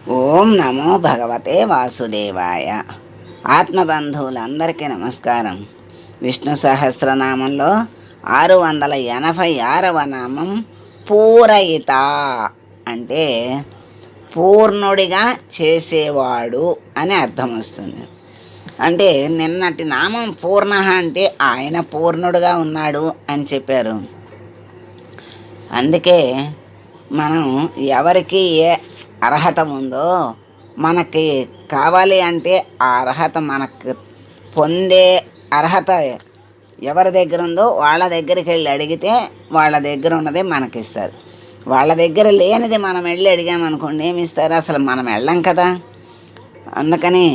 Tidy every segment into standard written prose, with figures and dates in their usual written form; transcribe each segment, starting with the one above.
ఓం నమో భగవతే వాసుదేవాయ. ఆత్మబంధువులందరికీ నమస్కారం. విష్ణు సహస్రనామంలో 686వ నామం పూరయిత అంటే పూర్ణుడిగా చేసేవాడు అని అర్థం వస్తుంది. అంటే నిన్నటి నామం పూర్ణ అంటే ఆయన పూర్ణుడుగా ఉన్నాడు అని చెప్పారు. అందుకే మనం ఎవరికి ఏ అర్హత ఉందో మనకి కావాలి అంటే ఆ అర్హత మనకు పొందే అర్హత ఎవరి దగ్గర ఉందో వాళ్ళ దగ్గరికి వెళ్ళి అడిగితే వాళ్ళ దగ్గర ఉన్నది మనకిస్తారు. వాళ్ళ దగ్గర లేనిది మనం వెళ్ళి అడిగామనుకోండి ఏమి ఇస్తారు? అసలు మనం వెళ్ళం కదా. అందుకని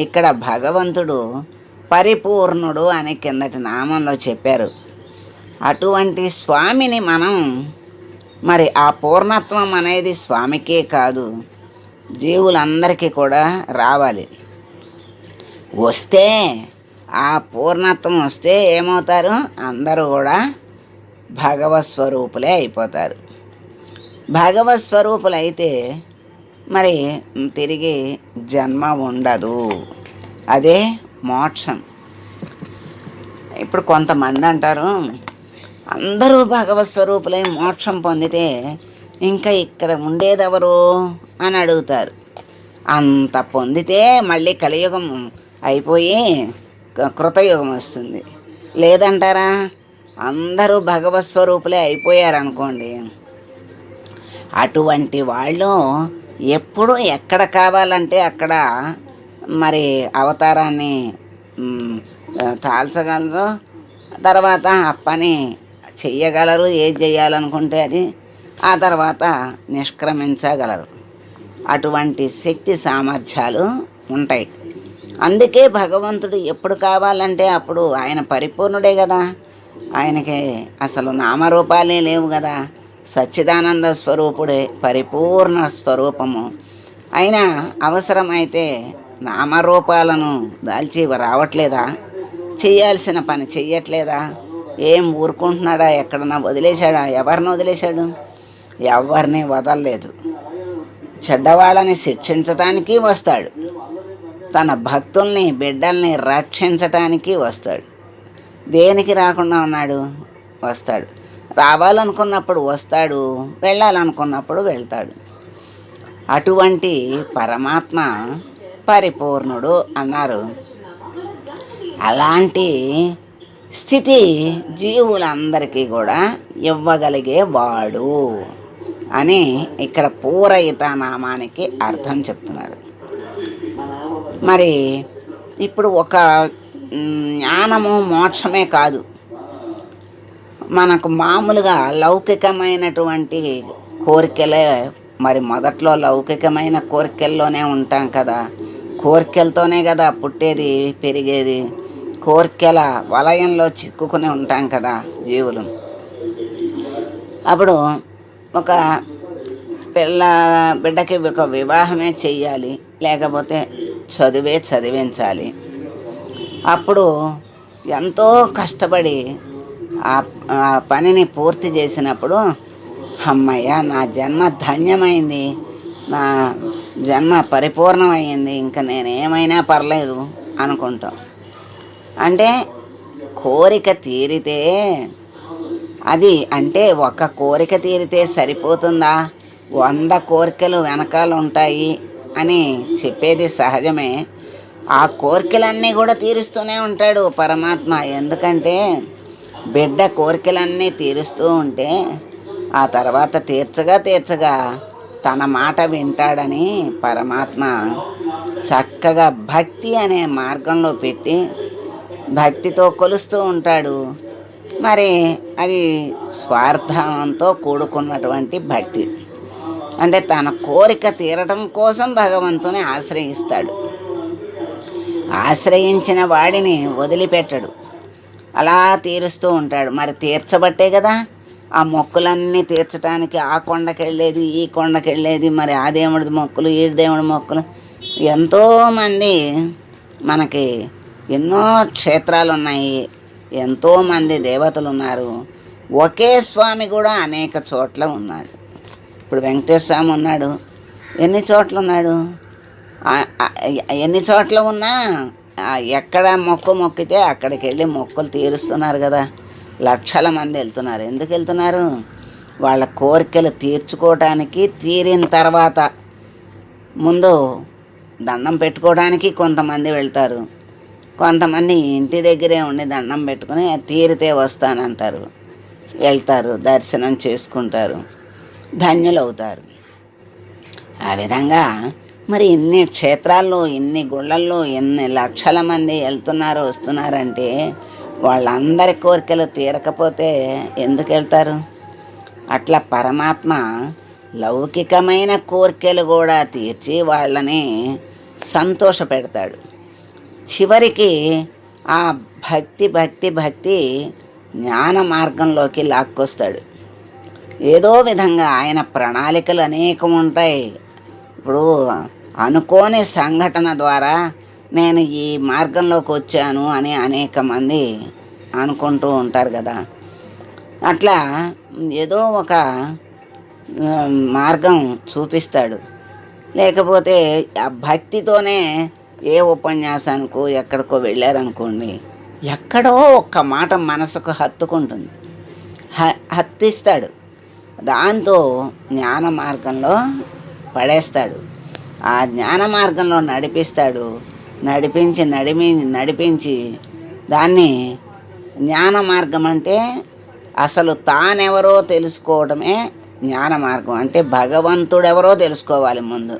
ఇక్కడ భగవంతుడు పరిపూర్ణుడు అని కిందటి నామంలో చెప్పారు. అటువంటి స్వామిని మనం మరి ఆ పూర్ణత్వం అనేది స్వామికే కాదు, జీవులందరికీ కూడా రావాలి. వస్తే ఆ పూర్ణత్వం వస్తే ఏమవుతారు? అందరూ కూడా భగవత్ స్వరూపులే అయిపోతారు. భగవత్ స్వరూపులు అయితే మరి తిరిగి జన్మ ఉండదు, అదే మోక్షం. ఇప్పుడు కొంతమంది అంటారు, అందరూ భగవత్ స్వరూపులై మోక్షం పొందితే ఇంకా ఇక్కడ ఉండేదెవరు అని అడుగుతారు. అంత పొందితే మళ్ళీ కలియుగం అయిపోయి కృతయుగం వస్తుంది. లేదంటారా? అందరూ భగవత్ స్వరూపులే అయిపోయారనుకోండి, అటువంటి వాళ్ళు ఎప్పుడు ఎక్కడ కావాలంటే అక్కడ మరి అవతారాన్ని తాల్చగలరు, తర్వాత ఆ పని చెయ్యగలరు. ఏది చేయాలనుకుంటే అది ఆ తర్వాత నిష్క్రమించగలరు. అటువంటి శక్తి సామర్థ్యాలు ఉంటాయి. అందుకే భగవంతుడు ఎప్పుడు కావాలంటే అప్పుడు ఆయన పరిపూర్ణుడే కదా. ఆయనకి అసలు నామరూపాలే లేవు కదా. సచ్చిదానంద స్వరూపుడే, పరిపూర్ణ స్వరూపము. అయినా అవసరమైతే నామరూపాలను దాల్చి రావట్లేదా? చెయ్యాల్సిన పని చెయ్యట్లేదా? ఏం ఊరుకుంటున్నాడా? ఎక్కడన్నా వదిలేశాడా? ఎవరిని వదిలేశాడు? ఎవరిని వదలలేదు. చెడ్డవాళ్ళని శిక్షించటానికి వస్తాడు, తన భక్తుల్ని బిడ్డల్ని రక్షించటానికి వస్తాడు. దేనికి రాకుండా ఉన్నాడు? వస్తాడు. రావాలనుకున్నప్పుడు వస్తాడు, వెళ్ళాలనుకున్నప్పుడు వెళ్తాడు. అటువంటి పరమాత్మ పరిపూర్ణుడు అన్నారు. అలాంటి స్థితి జీవులందరికీ కూడా ఇవ్వగలిగేవాడు అని ఇక్కడ పూరయిత నామానికి అర్థం చెప్తున్నారు. మరి ఇప్పుడు ఒక జ్ఞానము మోక్షమే కాదు, మనకు మామూలుగా లౌకికమైనటువంటి కోరికలే. మరి మొదట్లో లౌకికమైన కోరికల్లోనే ఉంటాం కదా. కోరికలతోనే కదా పుట్టేది, పెరిగేది. కోరికల వలయంలో చిక్కుకుని ఉంటాం కదా జీవులు. అప్పుడు ఒక బిడ్డకి ఒక వివాహమే చెయ్యాలి, లేకపోతే చదువే చదివించాలి. అప్పుడు ఎంతో కష్టపడి ఆ పనిని పూర్తి చేసినప్పుడు అమ్మయ్య నా జన్మ ధన్యమైంది, నా జన్మ పరిపూర్ణమైంది, ఇంకా నేనేమైనా పర్లేదు అనుకుంటాం. అంటే కోరిక తీరితే అది అంటే ఒక కోరిక తీరితే సరిపోతుందా? 100 కోరికలు వెనకాల ఉంటాయి అని చెప్పేది సహజమే. ఆ కోరికలన్నీ కూడా తీరుస్తూనే ఉంటాడు పరమాత్మ. ఎందుకంటే బిడ్డ కోరికలన్నీ తీరుస్తూ ఉంటే ఆ తర్వాత తీర్చగా తన మాట వింటాడని పరమాత్మ చక్కగా భక్తి అనే మార్గంలో పెట్టి భక్తితో కొలుస్తూ ఉంటాడు. మరి అది స్వార్థంతో కూడుకున్నటువంటి భక్తి. అంటే తన కోరిక తీరటం కోసం భగవంతుని ఆశ్రయిస్తాడు. ఆశ్రయించిన వాడిని వదిలిపెట్టడు, అలా తీరుస్తూ ఉంటాడు. మరి తీర్చబట్టే కదా ఆ మొక్కులన్నీ తీర్చడానికి ఆ కొండకి వెళ్ళేది, ఈ కొండకి వెళ్ళేది. మరి ఆ దేవుడి మొక్కులు, ఈ దేవుడి మొక్కులు. ఎంతోమంది మనకి ఎన్నో క్షేత్రాలు ఉన్నాయి, ఎంతోమంది దేవతలు ఉన్నారు. ఒకే స్వామి కూడా అనేక చోట్ల ఉన్నాడు. ఇప్పుడు వెంకటేశ్వర స్వామి ఉన్నాడు, ఎన్ని చోట్ల ఉన్నాడు? ఎన్ని చోట్ల ఉన్నా ఎక్కడ మొక్కితే అక్కడికి వెళ్ళి మొక్కులు తీరుస్తున్నారు కదా. లక్షల మంది వెళ్తున్నారు. ఎందుకు వెళ్తున్నారు? వాళ్ళ కోరికలు తీర్చుకోవటానికి, తీరిన తర్వాత ముందు దండం పెట్టుకోవడానికి కొంతమంది వెళ్తారు. కొంతమంది ఇంటి దగ్గరే ఉండి దండం పెట్టుకుని తీరితే వస్తానంటారు, వెళ్తారు, దర్శనం చేసుకుంటారు, ధన్యులవుతారు. ఆ విధంగా మరి ఇన్ని క్షేత్రాల్లో, ఇన్ని గుళ్ళల్లో ఎన్ని లక్షల మంది వెళ్తున్నారు, వస్తున్నారంటే వాళ్ళందరి కోరికలు తీరకపోతే ఎందుకు వెళ్తారు? అట్లా పరమాత్మ లౌకికమైన కోరికలు కూడా తీర్చి వాళ్ళని సంతోష పెడతాడు. చివరికి ఆ భక్తి జ్ఞాన మార్గంలోకి లాక్కొస్తాడు. ఏదో విధంగా ఆయన ప్రణాళికలు అనేకం ఉంటాయి. ఇప్పుడు అనుకోని సంఘటన ద్వారా నేను ఈ మార్గంలోకి వచ్చాను అని అనేక మంది అనుకుంటూ ఉంటారు కదా. అట్లా ఏదో ఒక మార్గం చూపిస్తాడు. లేకపోతే ఆ భక్తితోనే ఏ ఉపన్యాసానికో ఎక్కడికో వెళ్ళారనుకోండి, ఎక్కడో ఒక్క మాట మనసుకు హత్తుకుంటుంది, హత్తిస్తాడు. దాంతో జ్ఞాన మార్గంలో పడేస్తాడు. ఆ జ్ఞాన మార్గంలో నడిపిస్తాడు. నడిపించి దాన్ని జ్ఞాన మార్గం అంటే అసలు తానెవరో తెలుసుకోవడమే జ్ఞాన మార్గం. అంటే భగవంతుడెవరో తెలుసుకోవాలి ముందు.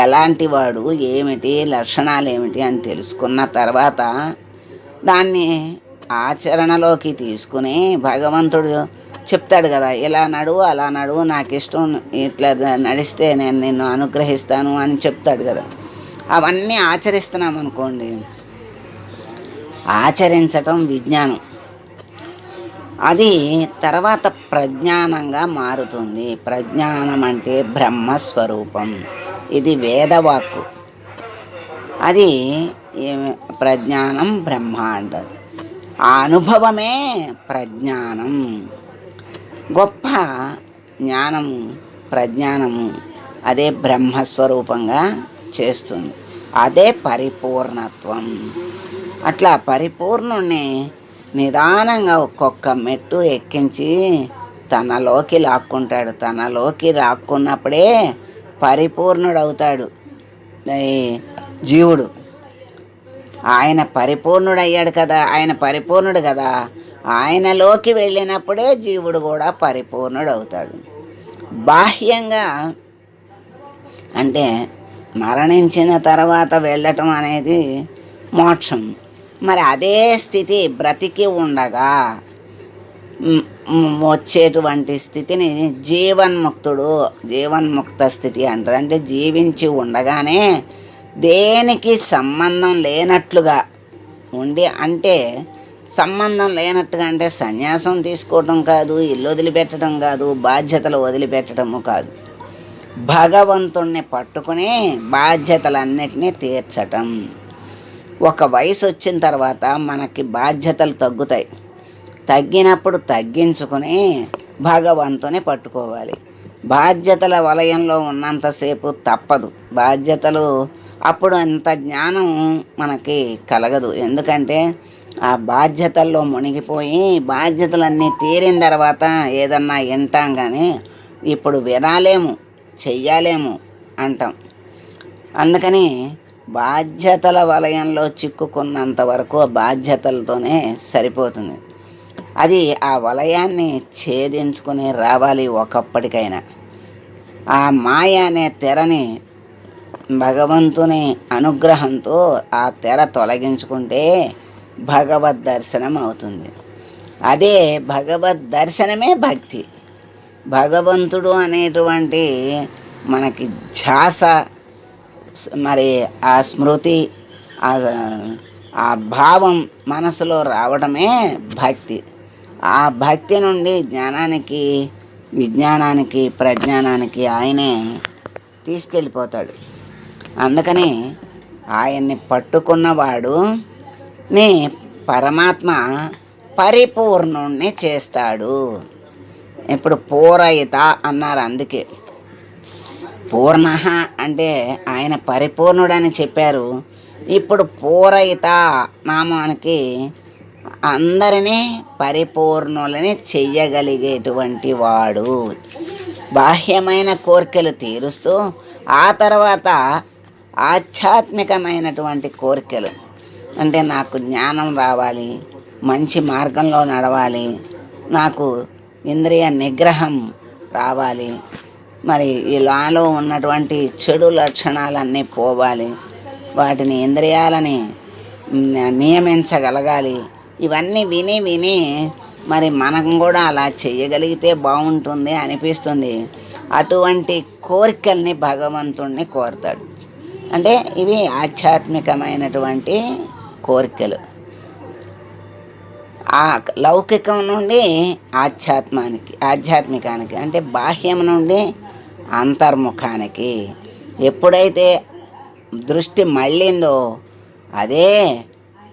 ఎలాంటి వాడు, ఏమిటి లక్షణాలు ఏమిటి అని తెలుసుకున్న తర్వాత దాన్ని ఆచరణలోకి తీసుకుని భగవంతుడు చెప్తాడు కదా, ఇలా నడువు, అలా నడువు, నాకు ఇష్టం, ఇట్లా నడిస్తే నేను నిన్ను అనుగ్రహిస్తాను అని చెప్తాడు కదా. అవన్నీ ఆచరిస్తున్నాం అనుకోండి, ఆచరించటం విజ్ఞానం. అది తర్వాత ప్రజ్ఞానంగా మారుతుంది. ప్రజ్ఞానం అంటే బ్రహ్మస్వరూపం. ఇది వేదవాక్కు. అది ప్రజ్ఞానం బ్రహ్మ అంటారు. ఆ అనుభవమే ప్రజ్ఞానం. గొప్ప జ్ఞానము, ప్రజ్ఞానము అదే బ్రహ్మస్వరూపంగా చేస్తుంది. అదే పరిపూర్ణత్వం. అట్లా పరిపూర్ణుణ్ణి నిదానంగా ఒక్కొక్క మెట్టు ఎక్కించి తనలోకి లాక్కుంటాడు. తనలోకి లాక్కున్నప్పుడే పరిపూర్ణుడవుతాడు జీవుడు. ఆయన పరిపూర్ణుడయ్యాడు కదా, ఆయన పరిపూర్ణుడు కదా. ఆయనలోకి వెళ్ళినప్పుడే జీవుడు కూడా పరిపూర్ణుడు అవుతాడు. బాహ్యంగా అంటే మరణించిన తర్వాత వెళ్ళటం అనేది మోక్షం. మరి అదే స్థితి బ్రతికి ఉండగా వచ్చేటువంటి స్థితిని జీవన్ముక్త స్థితి అంటారు. అంటే జీవించి ఉండగానే దేనికి సంబంధం లేనట్లుగా ఉండి, అంటే సంబంధం లేనట్టుగా అంటే సన్యాసం తీసుకోవటం కాదు, ఇల్లు వదిలిపెట్టడం కాదు, బాధ్యతలు వదిలిపెట్టడము కాదు. భగవంతుణ్ణి పట్టుకుని బాధ్యతలన్నిటినీ తీర్చటం. ఒక వయసు వచ్చిన తర్వాత మనకి బాధ్యతలు తగ్గుతాయి. తగ్గినప్పుడు తగ్గించుకొని భగవంతుని పట్టుకోవాలి. బాధ్యతల వలయంలో ఉన్నంతసేపు తప్పదు. బాధ్యతలు అప్పుడు అంత జ్ఞానం మనకి కలగదు. ఎందుకంటే ఆ బాధ్యతల్లో మునిగిపోయి బాధ్యతలన్నీ తీరిన తర్వాత ఏదన్నా వింటాం, కానీ ఇప్పుడు వినాలేము, చెయ్యాలేము అంటాం. అందుకని బాధ్యతల వలయంలో చిక్కుకున్నంత వరకు బాధ్యతలతోనే సరిపోతుంది. అది ఆ వలయాన్ని ఛేదించుకుని రావాలి ఒకప్పటికైనా. ఆ మాయ అనే తెరని భగవంతుని అనుగ్రహంతో ఆ తెర తొలగించుకుంటే భగవద్ దర్శనం అవుతుంది. అదే భగవద్ దర్శనమే భక్తి. భగవంతుడు అనేటువంటి మనకి ధ్యాస, మరి ఆ స్మృతి, ఆ భావం మనసులో రావడమే భక్తి. ఆ భక్తి నుండి జ్ఞానానికి, విజ్ఞానానికి, ప్రజ్ఞానానికి ఆయనే తీసుకెళ్ళిపోతాడు. అందుకని ఆయన్ని పట్టుకున్నవాడుని పరమాత్మ పరిపూర్ణుణ్ణి చేస్తాడు. ఇప్పుడు పూరయిత అన్నారు. అందుకే పూర్ణ అంటే ఆయన పరిపూర్ణుడని చెప్పారు. ఇప్పుడు పూరయిత నామానికి అందరినీ పరిపూర్ణులని చెయ్యగలిగేటువంటి వాడు. బాహ్యమైన కోరికలు తీరుస్తూ ఆ తర్వాత ఆధ్యాత్మికమైనటువంటి కోరికలు అంటే నాకు జ్ఞానం రావాలి, మంచి మార్గంలో నడవాలి, నాకు ఇంద్రియ నిగ్రహం రావాలి, మరి ఇలాలో ఉన్నటువంటి చెడు లక్షణాలన్నీ పోవాలి, వాటిని ఇంద్రియాలని నియమించగలగాలి. ఇవన్నీ విని విని మరి మనం కూడా అలా చేయగలిగితే బాగుంటుంది అనిపిస్తుంది. అటువంటి కోరికల్ని భగవంతుణ్ణి కోరుతాడు. అంటే ఇవి ఆధ్యాత్మికమైనటువంటి కోరికలు. ఆ లౌకికం నుండి ఆధ్యాత్మికానికి అంటే బాహ్యం నుండి అంతర్ముఖానికి ఎప్పుడైతే దృష్టి మళ్ళిందో అదే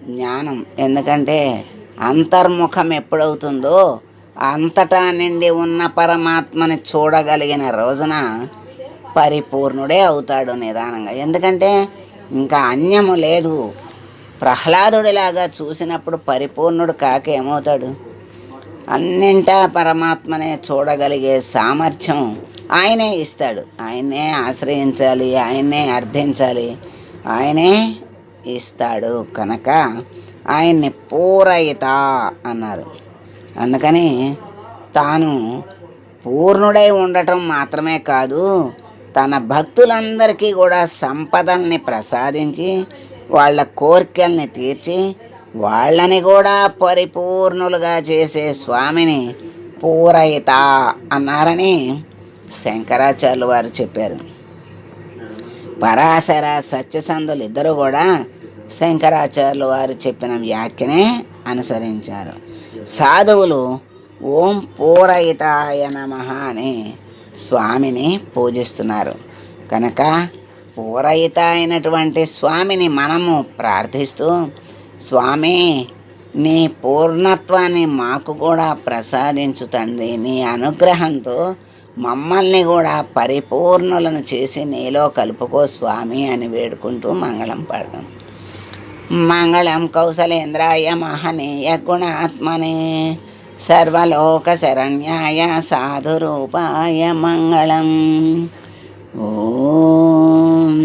జ్ఞానం. ఎందుకంటే అంతర్ముఖం ఎప్పుడవుతుందో అంతటా నిండి ఉన్న పరమాత్మని చూడగలిగిన రోజున పరిపూర్ణుడే అవుతాడు నిదానంగా. ఎందుకంటే ఇంకా అన్యము లేదు. ప్రహ్లాదుడిలాగా చూసినప్పుడు పరిపూర్ణుడు కాక ఏమవుతాడు? అన్నింటా పరమాత్మనే చూడగలిగే సామర్థ్యం ఆయనే ఇస్తాడు. ఆయన్నే ఆశ్రయించాలి, ఆయన్నే అర్థించాలి, ఆయనే ఇస్తాడు. కనుక ఆయన్ని పూరయిత అన్నారు. అందుకని తాను పూర్ణుడై ఉండటం మాత్రమే కాదు, తన భక్తులందరికీ కూడా సంపదల్ని ప్రసాదించి వాళ్ళ కోరికల్ని తీర్చి వాళ్ళని కూడా పరిపూర్ణులుగా చేసే స్వామిని పూరయిత అన్నారని శంకరాచార్యులు వారు చెప్పారు. పరాశర సత్యసంధులు ఇద్దరు కూడా శంకరాచార్యులు వారు చెప్పిన వ్యాఖ్యనే అనుసరించారు. సాధువులు ఓం పూరయితాయ నమః అని స్వామిని పూజిస్తున్నారు. కనుక పూరయిత అయినటువంటి స్వామిని మనము ప్రార్థిస్తూ, స్వామి నీ పూర్ణత్వాన్ని మాకు కూడా ప్రసాదించు తండ్రి, నీ అనుగ్రహంతో మమ్మల్ని కూడా పరిపూర్ణులను చేసి నీలో కలుపుకో స్వామి అని వేడుకుంటూ మంగళం పాడదాం. మంగళం కౌసలేంద్రాయ మహనీయ గుణాత్మనే సర్వలోక శరణ్యాయ సాధురూపాయ మంగళం. ఓం